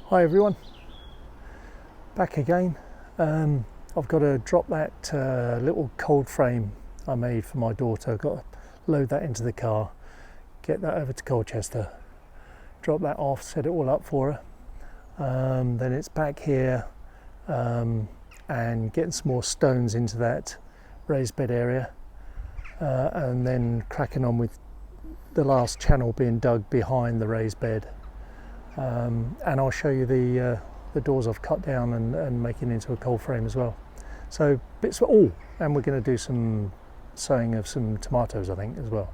Hi everyone, back again. I've got to drop that little cold frame I made for my daughter. I've got to load that into the car, get that over to Colchester, drop that off, set it all up for her. Then it's back here and getting some more stones into that raised bed area, and then cracking on with the last channel being dug behind the raised bed. And I'll show you the doors I've cut down and making into a cold frame as well. So bits of all, and we're going to do some sowing of some tomatoes, I think, as well.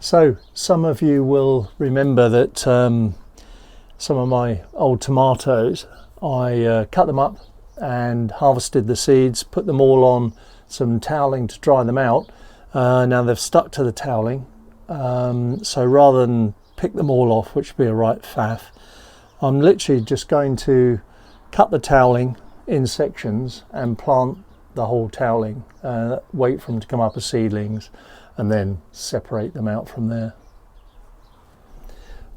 So some of you will remember that some of my old tomatoes, I cut them up and harvested the seeds, put them all on some toweling to dry them out. Now they've stuck to the toweling, so rather than pick them all off, which would be a right faff, I'm literally just going to cut the toweling in sections and plant the whole toweling, wait for them to come up as seedlings, and then separate them out from there.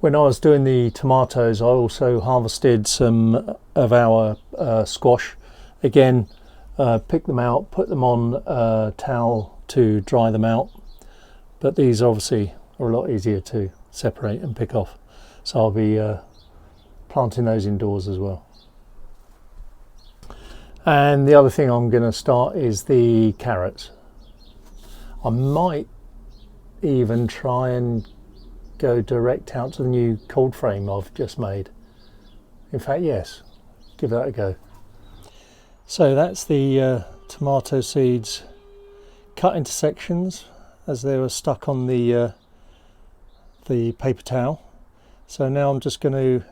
When I was doing the tomatoes, I also harvested some of our squash. Again, pick them out, put them on a towel to dry them out, but these obviously are a lot easier to separate and pick off, so I'll be planting those indoors as well. And the other thing I'm going to start is the carrots. I might even try and go direct out to the new cold frame I've just made. In fact, yes, give that a go. So that's the tomato seeds cut into sections as they were stuck on the paper towel. So now I'm just going to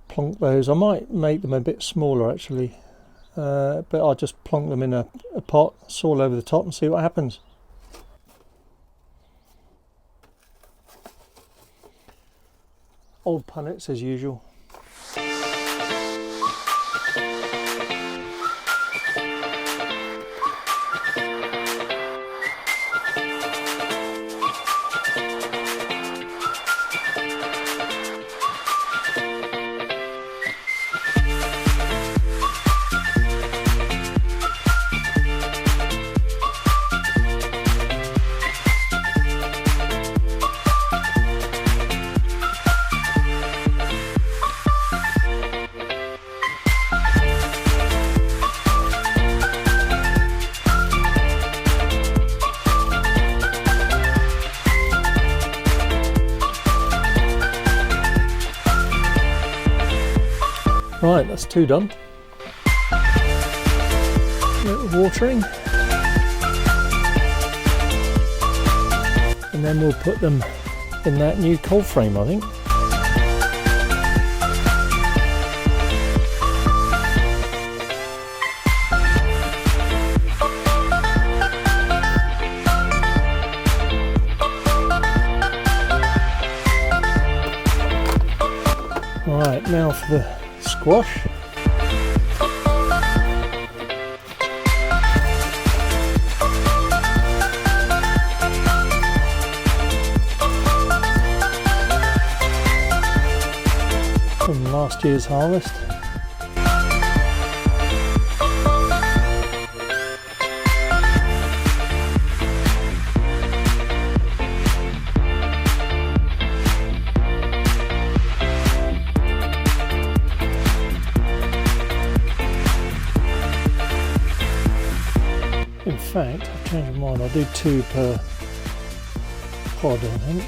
plonk those. I might make them a bit smaller actually, but I'll just plonk them in a pot, soil over the top, and see what happens. Old punnets as usual. Right, that's two done. A little watering. And then we'll put them in that new cold frame, I think. Right, now for the squash. From last year's harvest. In fact, I've changed my mind, I'll do two per pod, I think.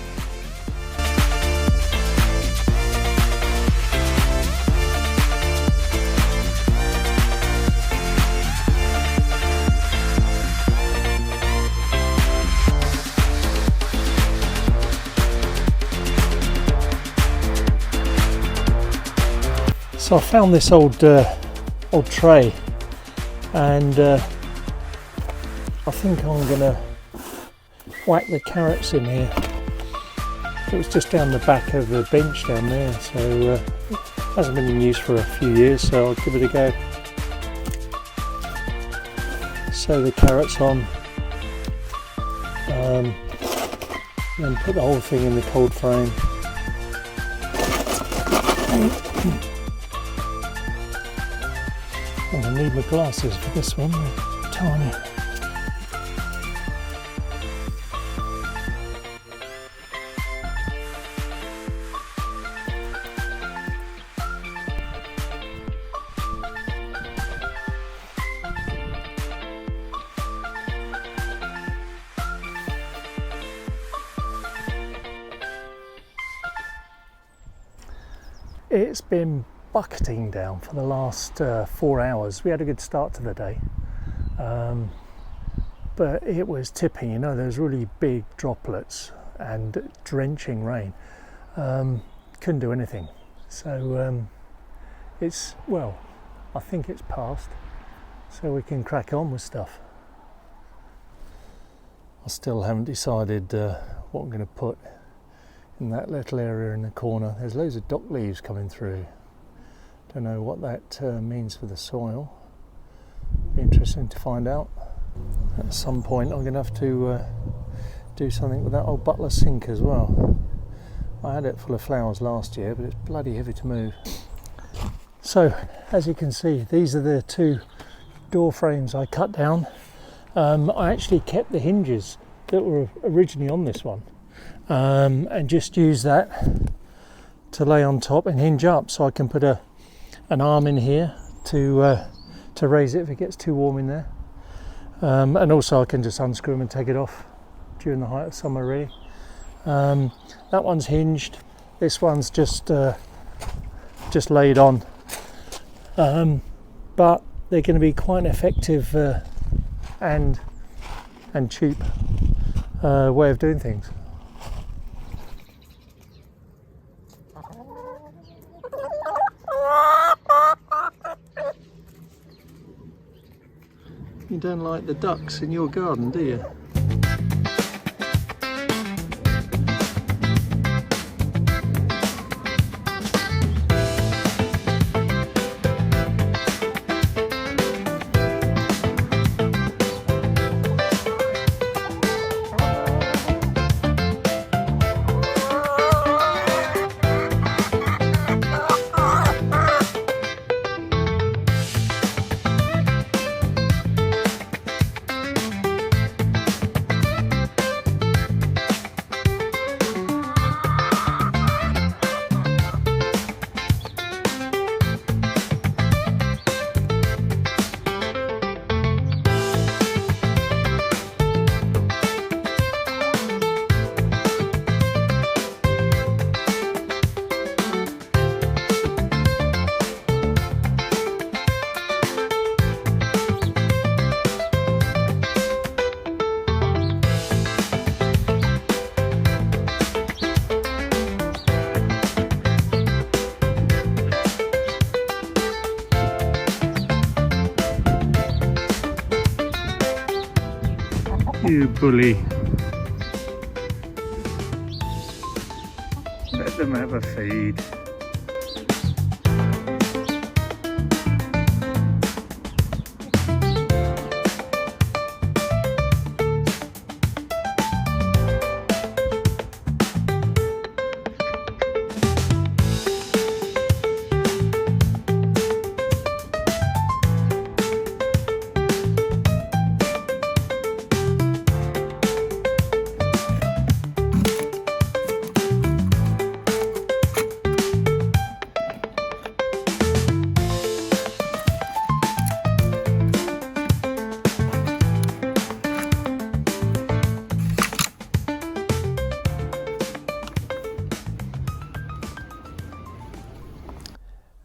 So I found this old tray, and I think I'm going to whack the carrots in here. It was just down the back of the bench down there, so it hasn't been in use for a few years, so I'll give it a go. Sow the carrots on, then put the whole thing in the cold frame. I'm going to need my glasses for this one, they're tiny. It's been bucketing down for the last 4 hours. We had a good start to the day, but it was tipping, you know, there's really big droplets and drenching rain. Couldn't do anything. So it's, well, I think it's passed, so we can crack on with stuff. I still haven't decided what I'm going to put in that little area in the corner. There's loads of dock leaves coming through. Don't know what that means for the soil. Be interesting to find out. At some point I'm going to have to do something with that old Butler sink as well. I had it full of flowers last year, but it's bloody heavy to move. So, as you can see, these are the 2 door frames I cut down. I actually kept the hinges that were originally on this one, and just used that to lay on top and hinge up, so I can put an arm in here to raise it if it gets too warm in there. And also I can just unscrew them and take it off during the height of summer, really. That one's hinged. This one's just laid on. But they're going to be quite an effective and cheap way of doing things. You don't like the ducks in your garden, do you? You bully. Let them have a feed.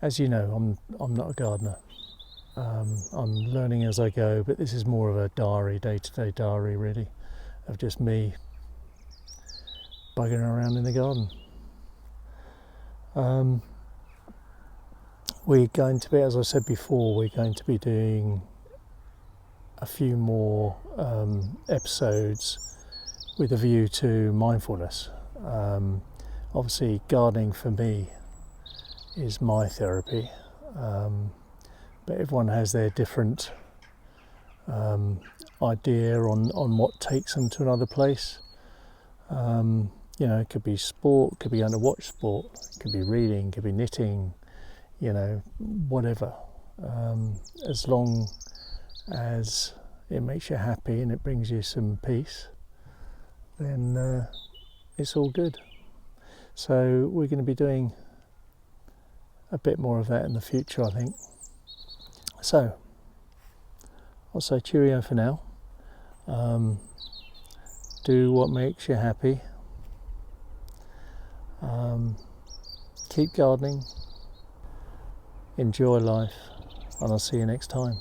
As you know, I'm not a gardener. I'm learning as I go, but this is more of a diary, day-to-day diary really, of just me buggering around in the garden. We're going to be, as I said before, we're going to be doing a few more episodes with a view to mindfulness. Obviously gardening for me is my therapy, but everyone has their different idea on what takes them to another place. You know, it could be sport, could be going to watch sport, it could be reading, could be knitting, you know, whatever. As long as it makes you happy and it brings you some peace, then it's all good. So we're going to be doing a bit more of that in the future, I think. So I'll say cheerio for now. Do what makes you happy. Keep gardening. Enjoy life, and I'll see you next time.